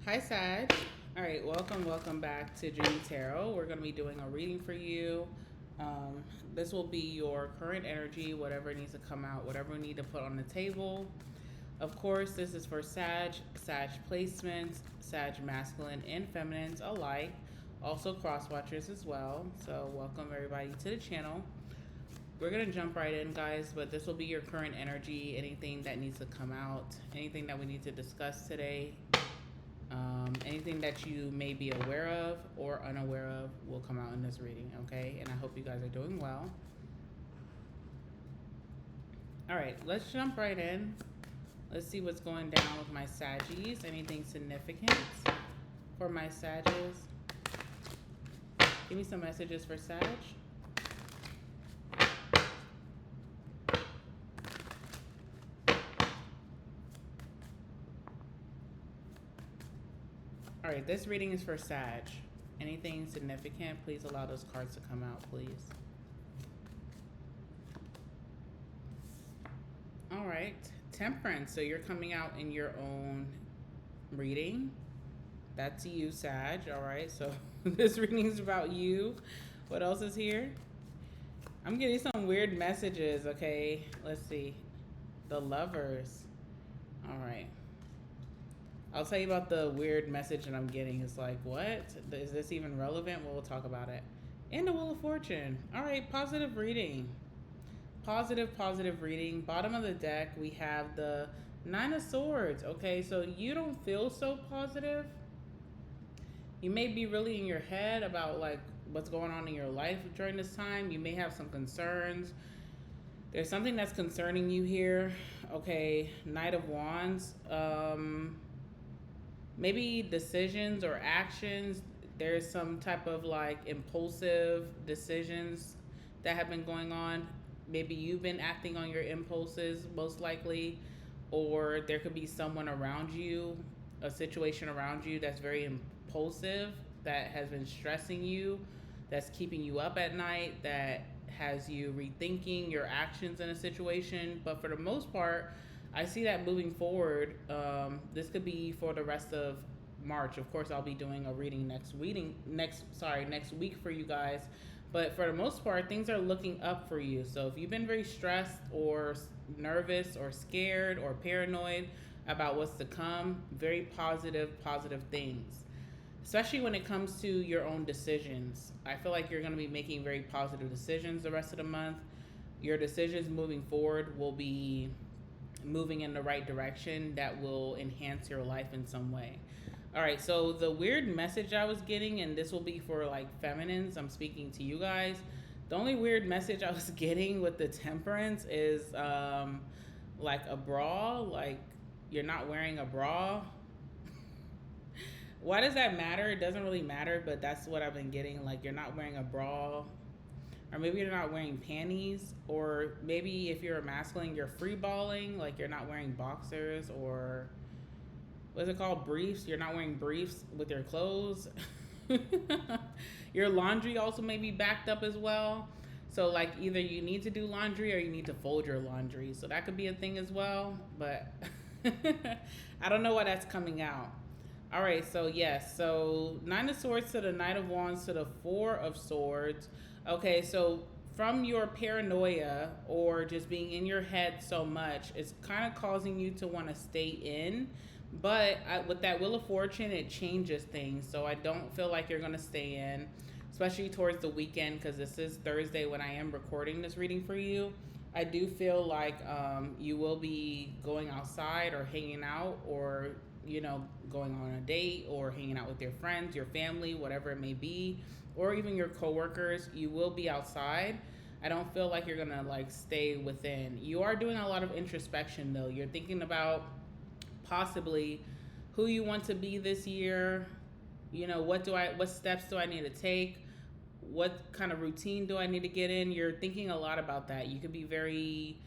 Hi, Sag. All right, welcome back to Dreamy Tarot. We're going to be doing a reading for you. This will be your current energy, whatever needs to come out, whatever we need to put on the table. Of course, this is for Sag placements, Sag masculine and feminines alike, also cross watchers as well. So, welcome everybody to the channel. We're going to jump right in, guys, but this will be your current energy, anything that needs to come out, anything that we need to discuss today. Anything that you may be aware of or unaware of will come out in this reading, okay? And I hope you guys are doing well. All right, let's jump right in. Let's see what's going down with my Saggies. Anything significant for my Saggies? Give me some messages for Sag. All right, this reading is for Sag. Anything significant, please allow those cards to come out, please. All right, Temperance. So you're coming out in your own reading. That's you, Sag. All right, so this reading is about you. What else is here? I'm getting some weird messages, okay? Let's see. The Lovers. All right. I'll tell you about the weird message that I'm getting. It's like, what? Is this even relevant? We'll talk about it. And the Wheel of Fortune. All right, positive reading. Positive reading. Bottom of the deck, we have the Nine of Swords. Okay, so you don't feel so positive. You may be really in your head about like what's going on in your life during this time. You may have some concerns. There's something that's concerning you here. Okay, Knight of Wands. Maybe decisions or actions. There's some type of like impulsive decisions that have been going on. Maybe you've been acting on your impulses, most likely, or there could be someone around you, a situation around you that's very impulsive, that has been stressing you, that's keeping you up at night, that has you rethinking your actions in a situation. But for the most part, I see that moving forward. This could be for the rest of March. Of course, I'll be doing a reading next week for you guys. But for the most part, things are looking up for you. So if you've been very stressed or nervous or scared or paranoid about what's to come, very positive things. Especially when it comes to your own decisions. I feel like you're going to be making very positive decisions the rest of the month. Your decisions moving forward will be moving in the right direction that will enhance your life in some way. All right, so the weird message I was getting, and this will be for like feminines, I'm speaking to you guys. The only weird message I was getting with the Temperance is like a bra, like you're not wearing a bra. Why does that matter? It doesn't really matter, but that's what I've been getting. Like you're not wearing a bra, or maybe you're not wearing panties, or maybe if you're a masculine, you're free balling, like you're not wearing boxers, or what's it called, briefs. You're not wearing briefs with your clothes. Your laundry also may be backed up as well. So like either you need to do laundry or you need to fold your laundry. So that could be a thing as well, but I don't know why that's coming out. All right, so yes, so Nine of Swords to the Knight of Wands to the Four of Swords. Okay, so from your paranoia or just being in your head so much, it's kind of causing you to want to stay in. But with that Wheel of Fortune, it changes things. So I don't feel like you're going to stay in, especially towards the weekend, because this is Thursday when I am recording this reading for you. I do feel like you will be going outside or hanging out, or going on a date or hanging out with your friends, your family, whatever it may be, or even your coworkers. You will be outside. I don't feel like you're gonna like stay within. You are doing a lot of introspection though. You're thinking about possibly who you want to be this year. What steps do I need to take? What kind of routine do I need to get in? You're thinking a lot about that. You could be very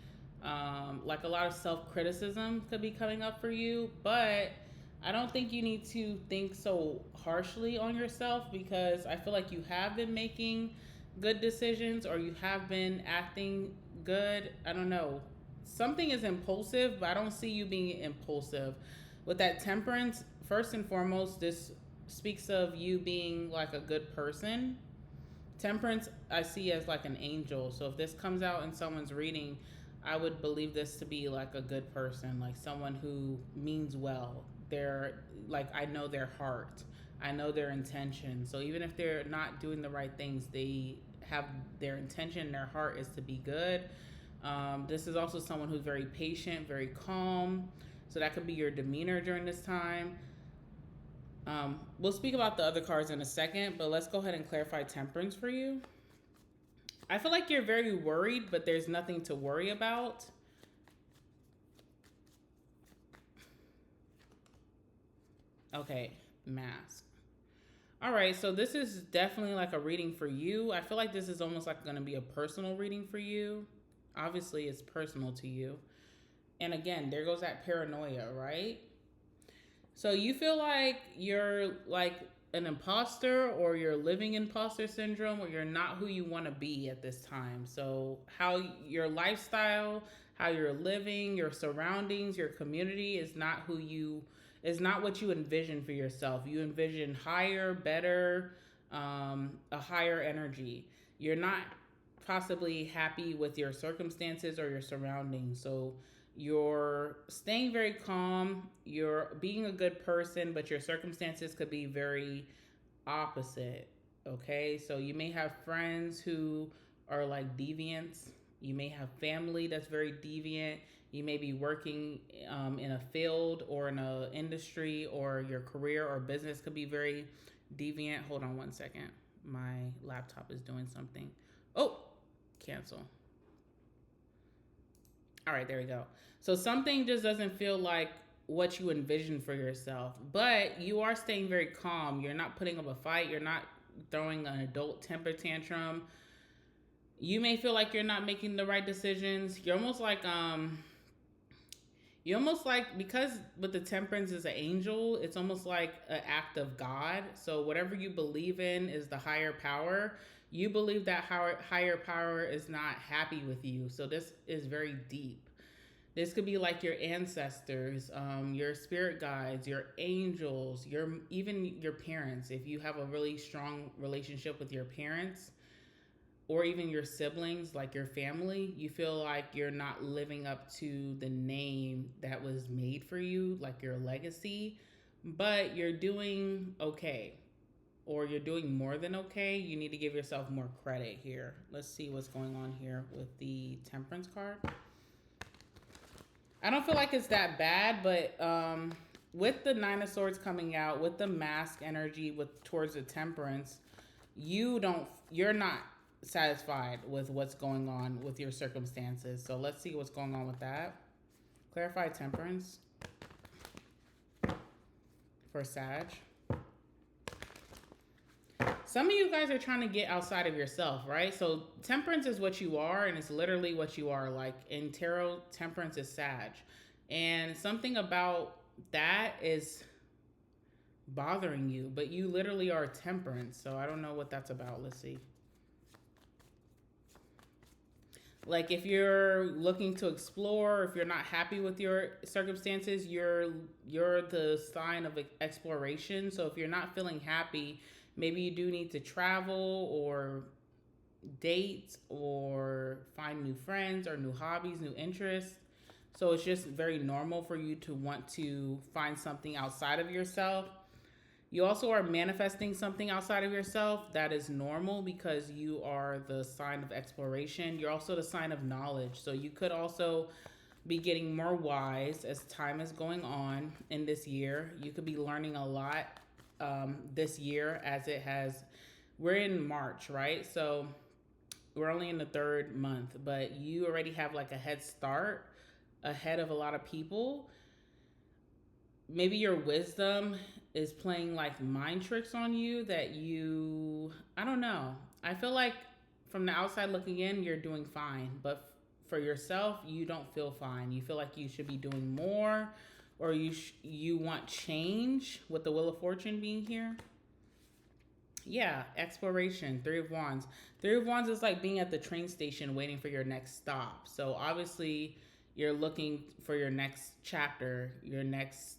like a lot of self-criticism could be coming up for you, but I don't think you need to think so harshly on yourself, because I feel like you have been making good decisions, or you have been acting good. I don't know. Something is impulsive, but I don't see you being impulsive. With that Temperance, first and foremost, this speaks of you being like a good person. Temperance, I see as like an angel. So if this comes out in someone's reading, I would believe this to be like a good person, like someone who means well. They're like, I know their heart, I know their intention. So even if they're not doing the right things, they have their intention, their heart is to be good. This is also someone who's very patient, very calm. So that could be your demeanor during this time. We'll speak about the other cards in a second, but let's go ahead and clarify temperance for you. I feel like you're very worried, but there's nothing to worry about. Okay, mask. All right, so this is definitely like a reading for you. I feel like this is almost like going to be a personal reading for you. Obviously, it's personal to you. And again, there goes that paranoia, right? So you feel like you're like an imposter, or you're living imposter syndrome, or you're not who you want to be at this time. So how your lifestyle, how you're living, your surroundings, your community is not what you envision for yourself. You envision higher, better, a higher energy. You're not possibly happy with your circumstances or your surroundings. So you're staying very calm, you're being a good person, but your circumstances could be very opposite. Okay, so you may have friends who are like deviants, you may have family that's very deviant, you may be working in a field or in an industry, or your career or business could be very deviant. Hold on one second, my laptop is doing something. Oh, cancel. All right, there we go. So something just doesn't feel like what you envision for yourself, but you are staying very calm. You're not putting up a fight. You're not throwing an adult temper tantrum. You may feel like you're not making the right decisions. You're almost like, because with the temperance is an angel, it's almost like an act of God. So whatever you believe in is the higher power. You believe that higher power is not happy with you. So this is very deep. This could be like your ancestors, your spirit guides, your angels, even your parents. If you have a really strong relationship with your parents, or even your siblings, like your family, you feel like you're not living up to the name that was made for you, like your legacy, but you're doing okay, or you're doing more than okay. You need to give yourself more credit here. Let's see what's going on here with the temperance card. I don't feel like it's that bad, but with the Nine of Swords coming out, with the mask energy towards the temperance, you're not satisfied with what's going on with your circumstances. So let's see what's going on with that. Clarify temperance for Sag. Some of you guys are trying to get outside of yourself, right? So temperance is what you are, and it's literally what you are. Like in tarot, temperance is Sag. And something about that is bothering you, but you literally are temperance. So I don't know what that's about. Let's see. Like if you're looking to explore, if you're not happy with your circumstances, you're the sign of exploration. So if you're not feeling happy, maybe you do need to travel or date or find new friends or new hobbies, new interests. So it's just very normal for you to want to find something outside of yourself. You also are manifesting something outside of yourself. That is normal because you are the sign of exploration. You're also the sign of knowledge. So you could also be getting more wise as time is going on in this year. You could be learning a lot this year as it has. We're in March, right? So we're only in the third month, but you already have like a head start ahead of a lot of people. Maybe your wisdom is playing like mind tricks on you that I don't know. I feel like from the outside looking in, you're doing fine, but for yourself, you don't feel fine. You feel like you should be doing more, or you want change with the Wheel of Fortune being here. Yeah, exploration, Three of Wands. Three of Wands is like being at the train station waiting for your next stop. So obviously you're looking for your next chapter, your next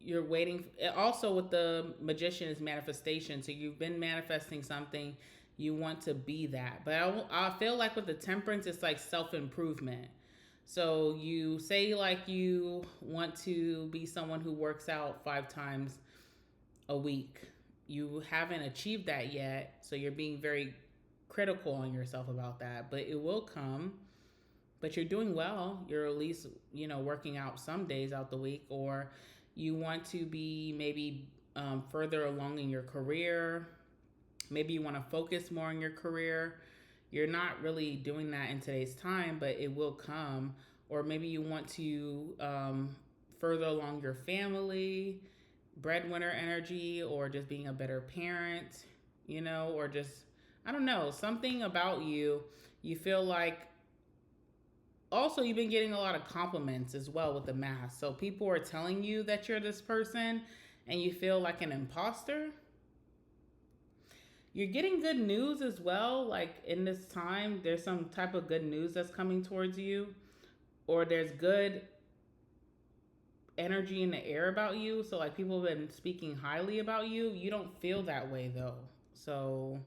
you're waiting. Also, with the Magician is manifestation. So you've been manifesting something. You want to be that. But I feel like with the Temperance, it's like self improvement. So you say like you want to be someone who works out 5 times a week. You haven't achieved that yet, so you're being very critical on yourself about that, but it will come. But you're doing well. You're at least, working out some days out the week, or you want to be maybe further along in your career. Maybe you want to focus more on your career. You're not really doing that in today's time, but it will come. Or maybe you want to further along your family, breadwinner energy, or just being a better parent, or just, I don't know, something about you. You feel like, also, you've been getting a lot of compliments as well with the mask. So people are telling you that you're this person and you feel like an imposter. You're getting good news as well. Like in this time, there's some type of good news that's coming towards you, or there's good energy in the air about you. So, like, people have been speaking highly about you. You don't feel that way though. So,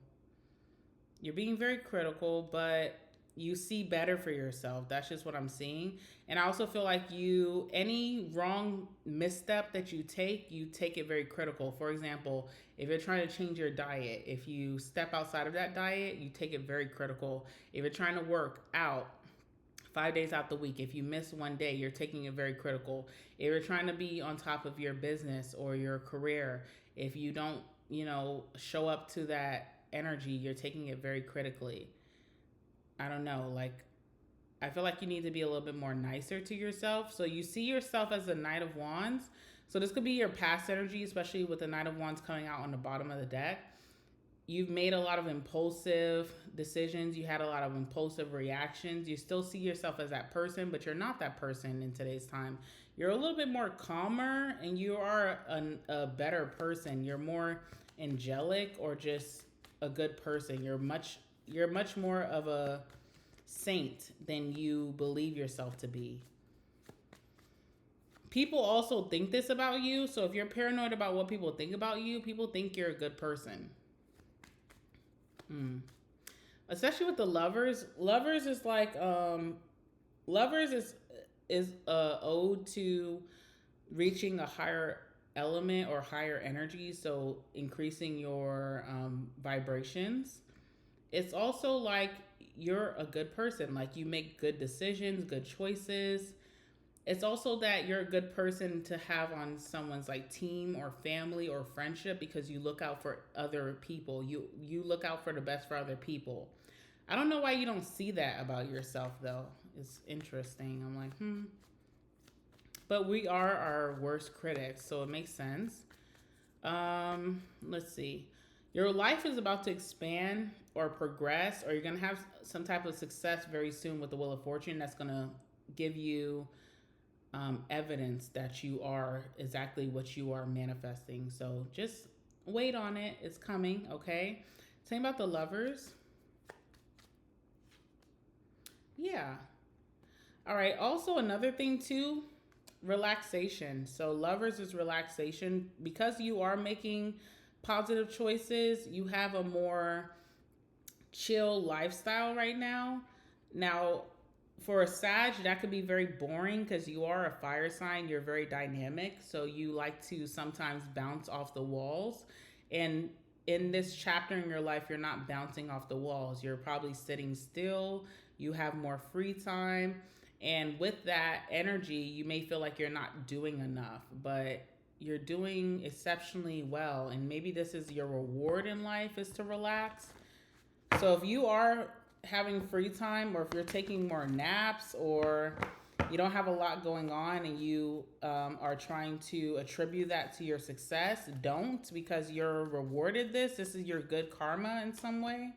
you're being very critical, but you see better for yourself. That's just what I'm seeing. And I also feel like any wrong misstep that you take it very critical. For example, if you're trying to change your diet, if you step outside of that diet, you take it very critical. If you're trying to work out 5 days out the week, if you miss one day, you're taking it very critical. If you're trying to be on top of your business or your career, if you don't, show up to that energy, you're taking it very critically. I don't know, like, I feel like you need to be a little bit more nicer to yourself. So you see yourself as the Knight of Wands. So this could be your past energy, especially with the Knight of Wands coming out on the bottom of the deck. You've made a lot of impulsive decisions. You had a lot of impulsive reactions. You still see yourself as that person, but you're not that person in today's time. You're a little bit more calmer, and you are a better person. You're more angelic, or just a good person. You're much more of a saint than you believe yourself to be. People also think this about you. So if you're paranoid about what people think about you, people think you're a good person. Especially with the Lovers. Lovers is like Lovers is a ode to reaching a higher element or higher energy, so increasing your vibrations. It's also like you're a good person, like you make good decisions, good choices. It's also that you're a good person to have on someone's like team or family or friendship, because you look out for other people. You look out for the best for other people. I don't know why you don't see that about yourself though. It's interesting. I'm like, But we are our worst critics, so it makes sense. Let's see. Your life is about to expand or progress, or you're going to have some type of success very soon with the Wheel of Fortune. That's going to give you evidence that you are exactly what you are manifesting. So just wait on it. It's coming, okay? Same about the Lovers. Yeah. All right. Also, another thing too, relaxation. So Lovers is relaxation. Because you are making positive choices, you have a more chill lifestyle right now. Now, for a Sag, that could be very boring because you are a fire sign. You're very dynamic. So you like to sometimes bounce off the walls. And in this chapter in your life, you're not bouncing off the walls. You're probably sitting still. You have more free time. And with that energy, you may feel like you're not doing enough, but you're doing exceptionally well. And maybe this is your reward in life, is to relax. So if you are having free time, or if you're taking more naps, or you don't have a lot going on and you are trying to attribute that to your success, don't, because you're rewarded this. This is your good karma in some way.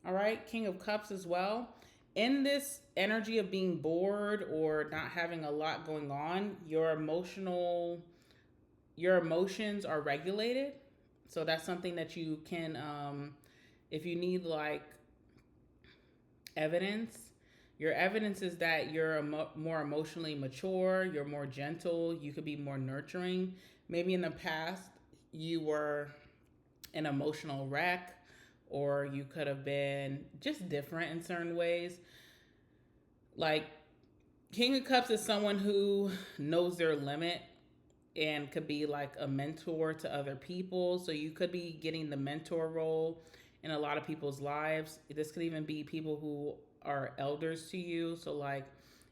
All right, King of Cups as well. In this energy of being bored or not having a lot going on, your emotions are regulated. So that's something that you can, if you need like evidence, Your evidence is that you're more emotionally mature, you're more gentle, you could be more nurturing. Maybe in the past, you were an emotional wreck, or you could have been just different in certain ways. Like, King of Cups is someone who knows their limit and could be like a mentor to other people. So you could be getting the mentor role in a lot of people's lives. This could even be people who are elders to you. So, like,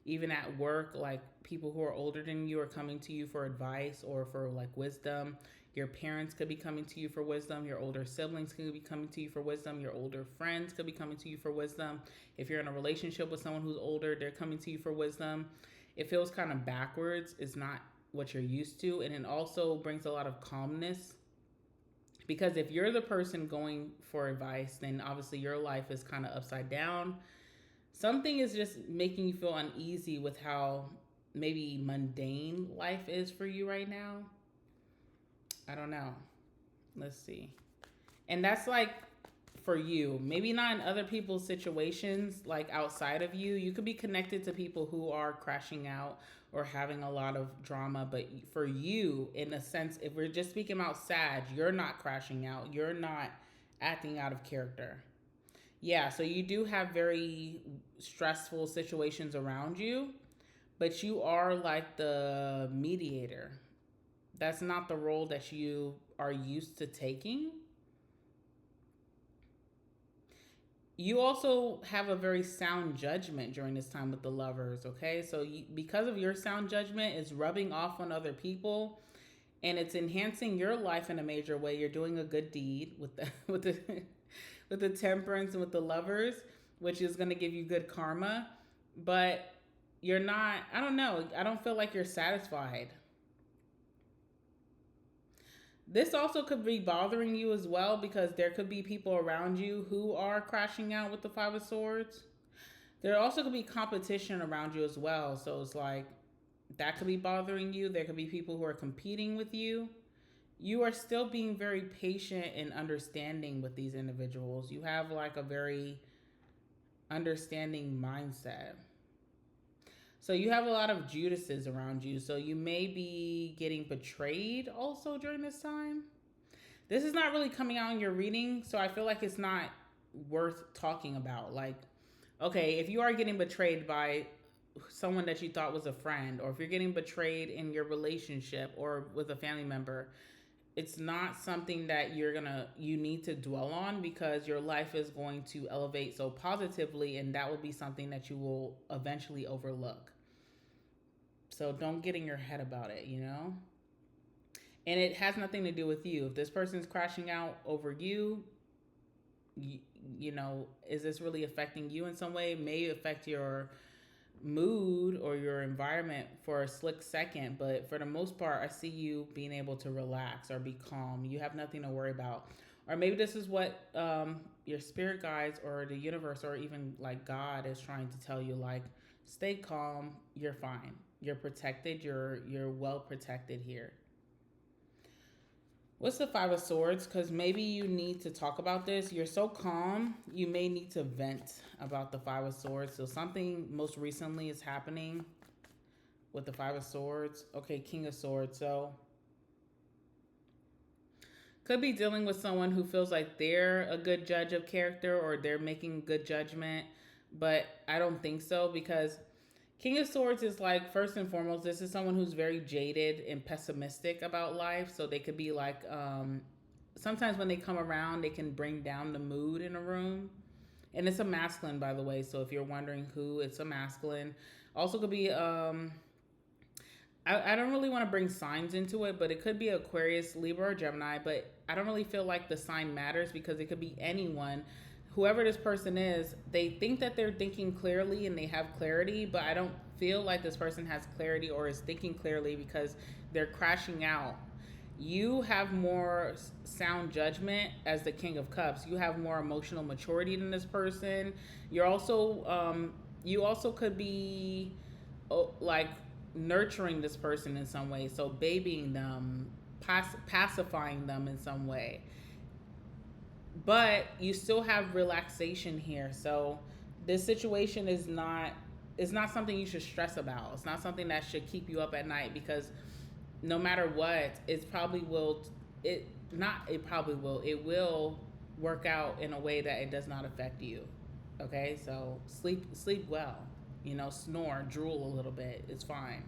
even at work, like people who are older than you are coming to you for advice or for like wisdom. Your parents could be coming to you for wisdom. Your older siblings could be coming to you for wisdom. Your older friends could be coming to you for wisdom. If you're in a relationship with someone who's older, they're coming to you for wisdom. It feels kind of backwards. It's not what you're used to. And it also brings a lot of calmness. Because if you're the person going for advice, then obviously your life is kind of upside down. Something is just making you feel uneasy with how maybe mundane life is for you right now. I don't know. Let's see. And that's like for you. Maybe not in other people's situations, like outside of you. You could be connected to people who are crashing out or having a lot of drama. But for you, in a sense, if we're just speaking about Sag, you're not crashing out. You're not acting out of character. Yeah, so you do have very stressful situations around you, but you are like the mediator. That's not the role that you are used to taking. You also have a very sound judgment during this time with the lovers, okay? So because of your sound judgment, it's rubbing off on other people and it's enhancing your life in a major way. You're doing a good deed with the with the temperance and with the lovers, which is going to give you good karma, but you're not, I don't know, I don't feel like you're satisfied. This also could be bothering you as well because there could be people around you who are crashing out with the Five of Swords. There also could be competition around you as well. So it's like that could be bothering you. There could be people who are competing with you. You are still being very patient and understanding with these individuals. You have like a very understanding mindset. So you have a lot of Judases around you. So you may be getting betrayed also during this time. This is not really coming out in your reading, so I feel like it's not worth talking about. Like, okay, if you are getting betrayed by someone that you thought was a friend, or if you're getting betrayed in your relationship or with a family member, it's not something that you need to dwell on because your life is going to elevate so positively, and that will be something that you will eventually overlook. So don't get in your head about it, you know? And it has nothing to do with you. If this person's crashing out over you, you know, is this really affecting you in some way? It may affect your mood or your environment for a slick second, but for the most part, I see you being able to relax or be calm. You have nothing to worry about. Or maybe this is what your spirit guides or the universe or even like God is trying to tell you, like, stay calm, you're fine. You're protected, you're well protected here. What's the Five of Swords? Because maybe you need to talk about this. You're so calm, you may need to vent about the Five of Swords. So something most recently is happening with the Five of Swords. Okay, King of Swords. So could be dealing with someone who feels like they're a good judge of character or they're making good judgment. But I don't think so because King of Swords is like, first and foremost, this is someone who's very jaded and pessimistic about life. So they could be like, sometimes when they come around, they can bring down the mood in a room. And it's a masculine, by the way. So if you're wondering who, it's a masculine. Also could be, I don't really want to bring signs into it, but it could be Aquarius, Libra, or Gemini. But I don't really feel like the sign matters because it could be anyone. Whoever this person is, they think that they're thinking clearly and they have clarity, but I don't feel like this person has clarity or is thinking clearly because they're crashing out. You have more sound judgment as the King of Cups. You have more emotional maturity than this person. You're also, you also could be like nurturing this person in some way. So babying them, pacifying them in some way. But you still have relaxation here. So this situation is not something you should stress about. It's not something that should keep you up at night, because no matter what, it will work out in a way that it does not affect you. Okay? So sleep well. Snore, drool a little bit. It's fine.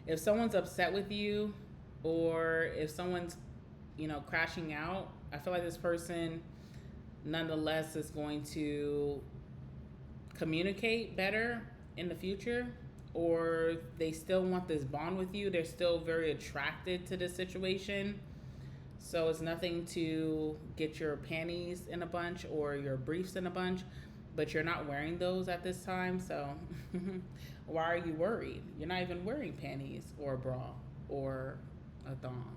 If someone's upset with you, or if someone's, crashing out, I feel like this person nonetheless is going to communicate better in the future, or they still want this bond with you. They're still very attracted to this situation. So it's nothing to get your panties in a bunch or your briefs in a bunch, but you're not wearing those at this time. So why are you worried? You're not even wearing panties or a bra or a thong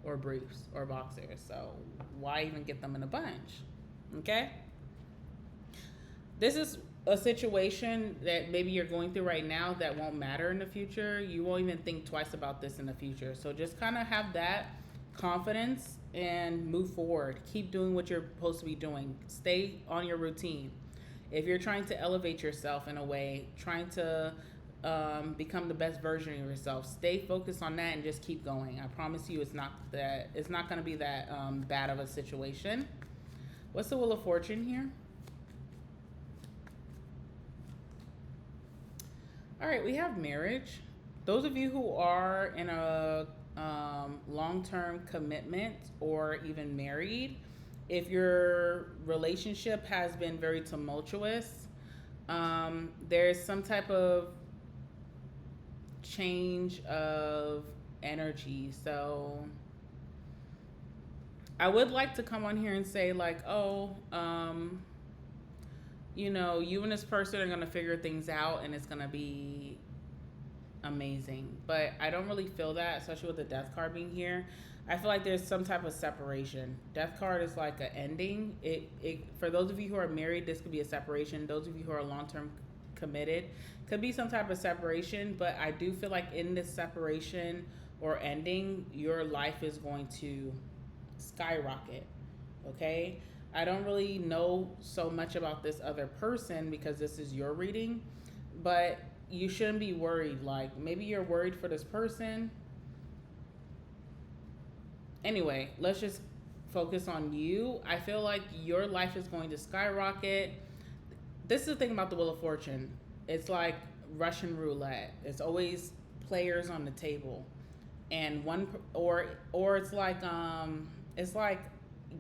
or briefs or boxers. So why even get them in a bunch? Okay? This is a situation that maybe you're going through right now that won't matter in the future. You won't even think twice about this in the future. So just kind of have that confidence and move forward. Keep doing what you're supposed to be doing. Stay on your routine. If you're trying to elevate yourself in a way, trying to become the best version of yourself, stay focused on that and just keep going. I promise you, it's not going to be that bad of a situation. What's the Wheel of Fortune here? All right, we have marriage. Those of you who are in a long-term commitment or even married, if your relationship has been very tumultuous, there's some type of change of energy. So I would like to come on here and say, like, you and this person are going to figure things out and it's going to be amazing. But I don't really feel that, especially with the Death card being here. I feel like there's some type of separation. Death card is like an ending. It for those of you who are married, this could be a separation. Those of you who are long-term committed, could be some type of separation. But I do feel like in this separation or ending, your life is going to skyrocket. Okay? I don't really know so much about this other person because this is your reading, but you shouldn't be worried. Like, maybe you're worried for this person. Anyway, let's just focus on you. I feel like your life is going to skyrocket. This is the thing about the Wheel of Fortune. It's like Russian roulette. It's always players on the table, and it's like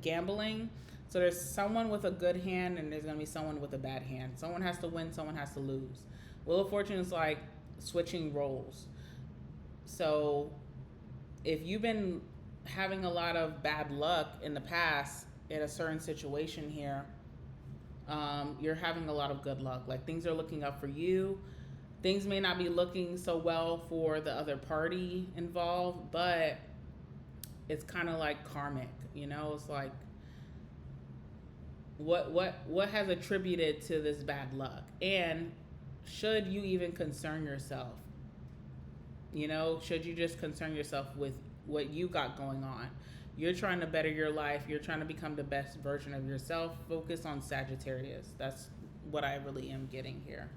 gambling. So there's someone with a good hand and there's going to be someone with a bad hand. Someone has to win, someone has to lose. Wheel of Fortune is like switching roles. So if you've been having a lot of bad luck in the past in a certain situation here, you're having a lot of good luck. Like, things are looking up for you. Things may not be looking so well for the other party involved, but it's kind of like karmic, It's like, what has attributed to this bad luck? And should you even concern yourself? Should you just concern yourself with what you got going on? You're trying to better your life. You're trying to become the best version of yourself. Focus on Sagittarius. That's what I really am getting here.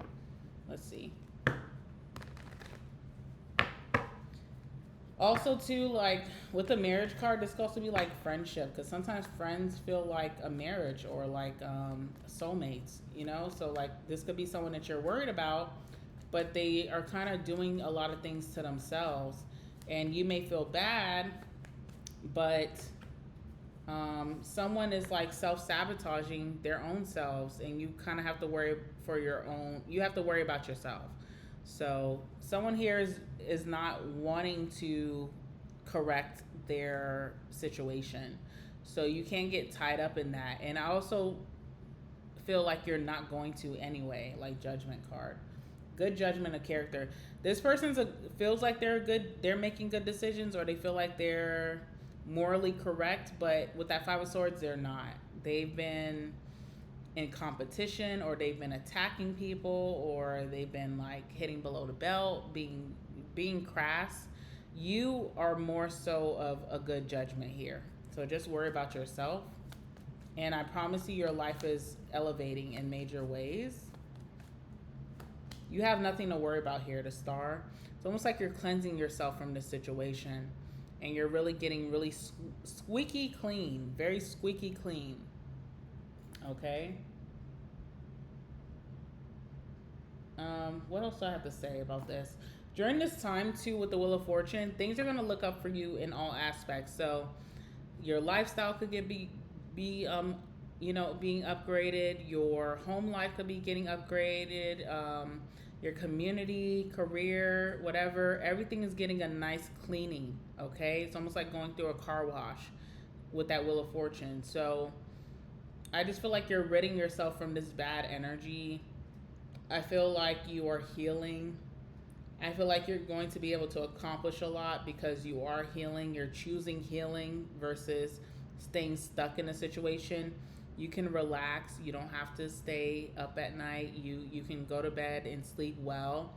Let's see. Also, too, like, with the marriage card, this could also be like friendship, because sometimes friends feel like a marriage or like soulmates, So, like, this could be someone that you're worried about, but they are kind of doing a lot of things to themselves, and you may feel bad, but someone is like self-sabotaging their own selves, and you kind of have to worry you have to worry about yourself. So someone here is not wanting to correct their situation. So you can't get tied up in that. And I also feel like you're not going to anyway, like Judgment card. Good judgment of character. This person feels like they're making good decisions, or they feel like they're morally correct, but with that Five of Swords, they're not. They've been in competition, or they've been attacking people, or they've been like hitting below the belt, being crass. You are more so of a good judgment here. So just worry about yourself. And I promise you, your life is elevating in major ways. You have nothing to worry about here, the star. It's almost like you're cleansing yourself from this situation. And you're really getting really squeaky clean. Very squeaky clean. Okay? What else do I have to say about this? During this time, too, with the Wheel of Fortune, things are going to look up for you in all aspects. So your lifestyle could being upgraded. Your home life could be getting upgraded. Your community, career, whatever, everything is getting a nice cleaning. Okay, it's almost like going through a car wash with that Wheel of Fortune. So I just feel like you're ridding yourself from this bad energy. I feel like you are healing. I feel like you're going to be able to accomplish a lot because you are healing. You're choosing healing versus staying stuck in a situation. You can relax. You don't have to stay up at night. You can go to bed and sleep well.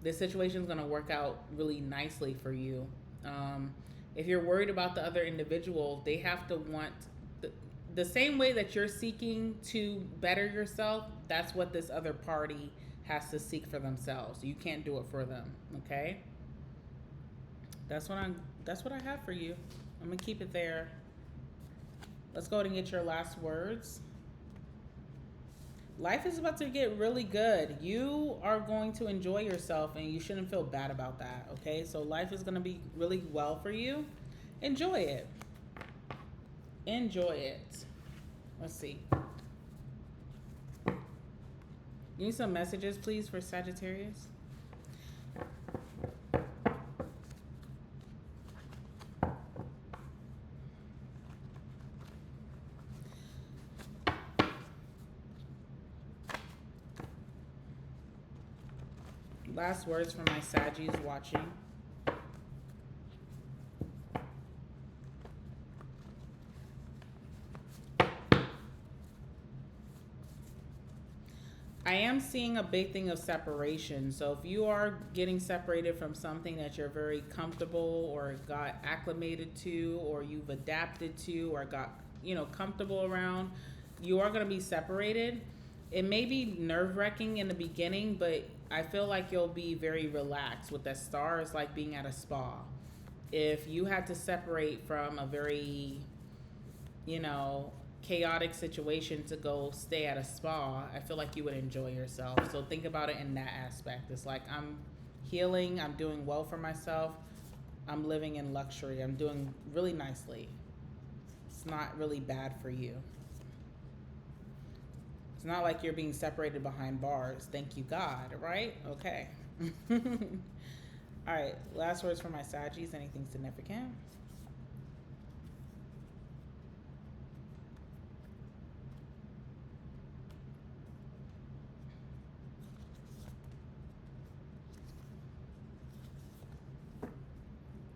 This situation is going to work out really nicely for you. If you're worried about the other individual, they have to want the same way that you're seeking to better yourself. That's what this other party has to seek for themselves. You can't do it for them. Okay. That's what I have for you. I'm gonna keep it there. Let's go ahead and get your last words. Life is about to get really good. You are going to enjoy yourself and you shouldn't feel bad about that. Okay. So life is going to be really well for you. Enjoy it. Enjoy it. Let's see. Give me some messages, please, for Sagittarius. Last words for my Saggies watching. I am seeing a big thing of separation. So if you are getting separated from something that you're very comfortable or got acclimated to or you've adapted to or got, comfortable around, you are going to be separated. It may be nerve-wracking in the beginning, but I feel like you'll be very relaxed with that star. It's like being at a spa. If you had to separate from a very, chaotic situation to go stay at a spa, I feel like you would enjoy yourself. So think about it in that aspect. It's like I'm healing, I'm doing well for myself, I'm living in luxury, I'm doing really nicely. It's not really bad for you. It's not like you're being separated behind bars. Thank you, God, right? Okay. All right, last words for my Saggies. Anything significant?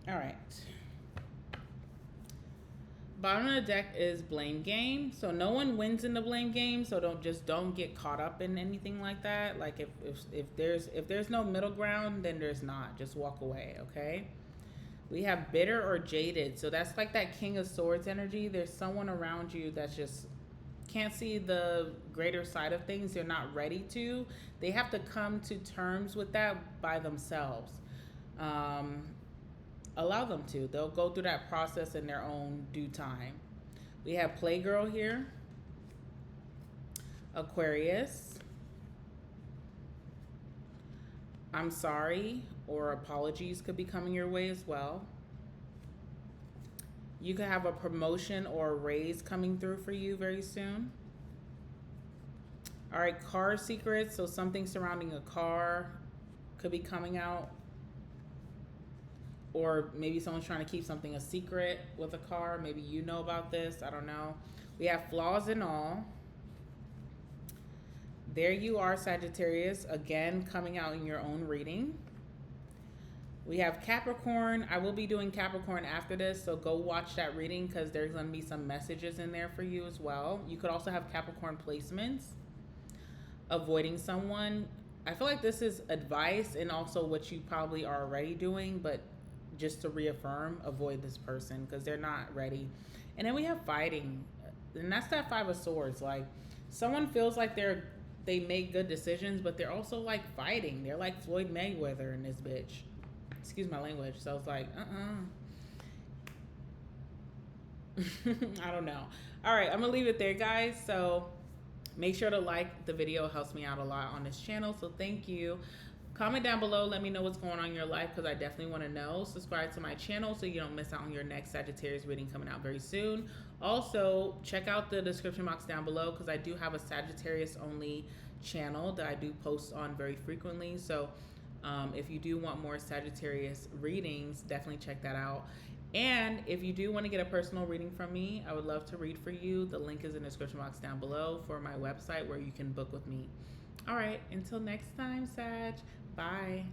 All right. Bottom of the deck is blame game. So no one wins in the blame game. So don't get caught up in anything like that. Like if there's no middle ground, then there's not. Just walk away, okay? We have bitter or jaded. So that's like that King of Swords energy. There's someone around you that's just can't see the greater side of things. They're not ready to. They have to come to terms with that by themselves. Allow them to. They'll go through that process in their own due time. We have Playgirl here. Aquarius. I'm sorry or apologies could be coming your way as well. You could have a promotion or a raise coming through for you very soon. All right, car secrets. So something surrounding a car could be coming out. Or maybe someone's trying to keep something a secret with a car. Maybe you know about this. I don't know. We have flaws and all. There you are, Sagittarius. Again, coming out in your own reading. We have Capricorn. I will be doing Capricorn after this, so go watch that reading because there's going to be some messages in there for you as well. You could also have Capricorn placements. Avoiding someone. I feel like this is advice and also what you probably are already doing, but just to reaffirm, avoid this person because they're not ready. And then we have fighting. and that's that Five of Swords. Like, someone feels like they make good decisions, but they're also like fighting. They're like Floyd Mayweather in this bitch. Excuse my language. So it's like, I don't know. All right, I'm gonna leave it there, guys. So make sure to like the video. It helps me out a lot on this channel. So thank you. Comment down below. Let me know what's going on in your life, because I definitely want to know. Subscribe to my channel so you don't miss out on your next Sagittarius reading coming out very soon. Also, check out the description box down below, because I do have a Sagittarius only channel that I do post on very frequently. So if you do want more Sagittarius readings, definitely check that out. And if you do want to get a personal reading from me, I would love to read for you. The link is in the description box down below for my website where you can book with me. All right, until next time, Sag. Bye.